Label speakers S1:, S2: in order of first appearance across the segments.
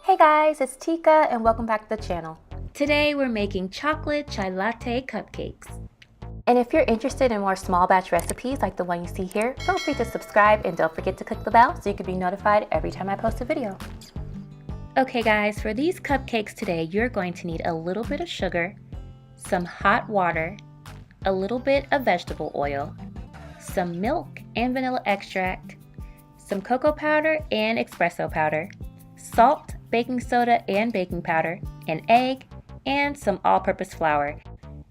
S1: Hey guys, it's Tika and welcome back to the channel. Today we're making chocolate chai latte cupcakes. And if you're interested in more small batch recipes like the one you see here, feel free to subscribe and don't forget to click the bell so you can be notified every time I post a video. Okay guys, for these cupcakes today, you're going to need a little bit of sugar, some hot water, a little bit of vegetable oil, some milk and vanilla extract, some cocoa powder and espresso powder, salt, baking soda and baking powder, an egg, and some all-purpose flour.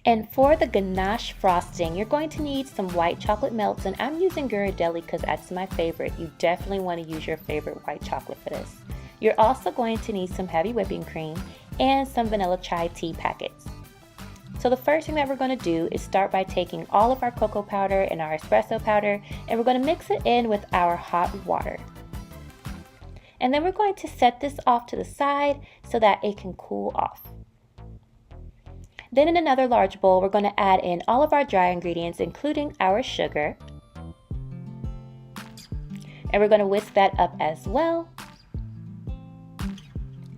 S1: And for the ganache frosting, you're going to need some white chocolate melts, and I'm using Ghirardelli because that's my favorite. You definitely want to use your favorite white chocolate for this. You're also going to need some heavy whipping cream and some vanilla chai tea packets. So the first thing that we're going to do is start by taking all of our cocoa powder and our espresso powder, and we're going to mix it in with our hot water. And then we're going to set this off to the side so that it can cool off. Then in another large bowl, we're going to add in all of our dry ingredients, including our sugar. And we're going to whisk that up as well.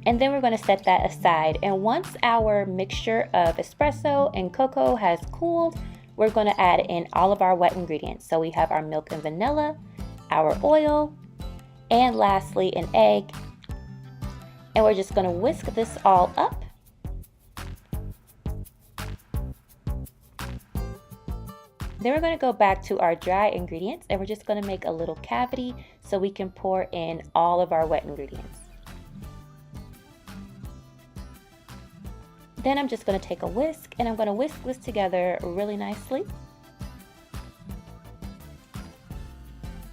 S1: And then we're going to set that aside. And once our mixture of espresso and cocoa has cooled, we're going to add in all of our wet ingredients. So we have our milk and vanilla, our oil, and lastly an egg. And we're just going to whisk this all up. Then we're going to go back to our dry ingredients, and we're just going to make a little cavity so we can pour in all of our wet ingredients. Then I'm just going to take a whisk, and I'm going to whisk this together really nicely.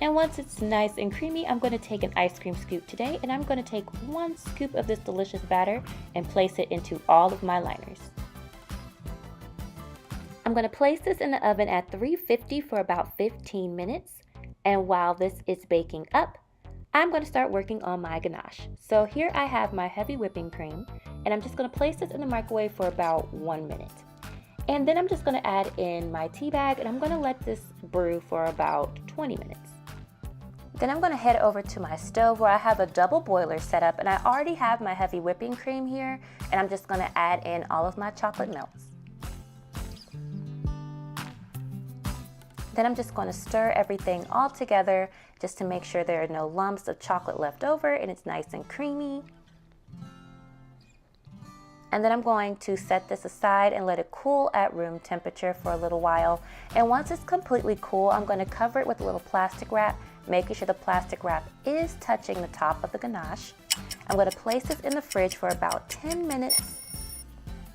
S1: And once it's nice and creamy, I'm going to take an ice cream scoop today, and I'm going to take 1 scoop of this delicious batter and place it into all of my liners. I'm going to place this in the oven at 350 for about 15 minutes. And while this is baking up, I'm going to start working on my ganache. So here I have my heavy whipping cream, and I'm just going to place this in the microwave for about 1 minute. And then I'm just going to add in my tea bag, and I'm going to let this brew for about 20 minutes. Then I'm going to head over to my stove where I have a double boiler set up, and I already have my heavy whipping cream here, and I'm just going to add in all of my chocolate melts. Then I'm just going to stir everything all together just to make sure there are no lumps of chocolate left over and it's nice and creamy. And then I'm going to set this aside and let it cool at room temperature for a little while. And once it's completely cool, I'm going to cover it with a little plastic wrap, making sure the plastic wrap is touching the top of the ganache. I'm going to place this in the fridge for about 10 minutes.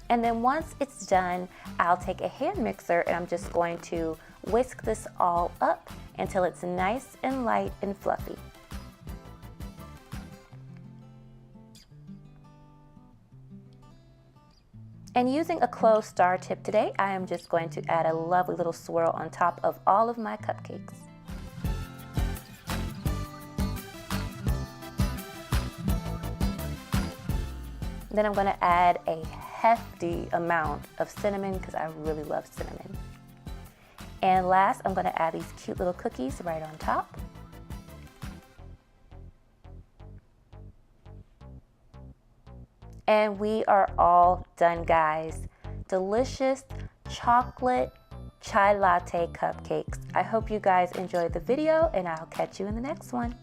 S1: And then once it's done, I'll take a hand mixer and I'm just going to whisk this all up until it's nice and light and fluffy. And using a closed star tip today, I am just going to add a lovely little swirl on top of all of my cupcakes. Then I'm going to add a hefty amount of cinnamon because I really love cinnamon. And last, I'm going to add these cute little cookies right on top. And we are all done, guys. Delicious chocolate chai latte cupcakes. I hope you guys enjoyed the video, and I'll catch you in the next one.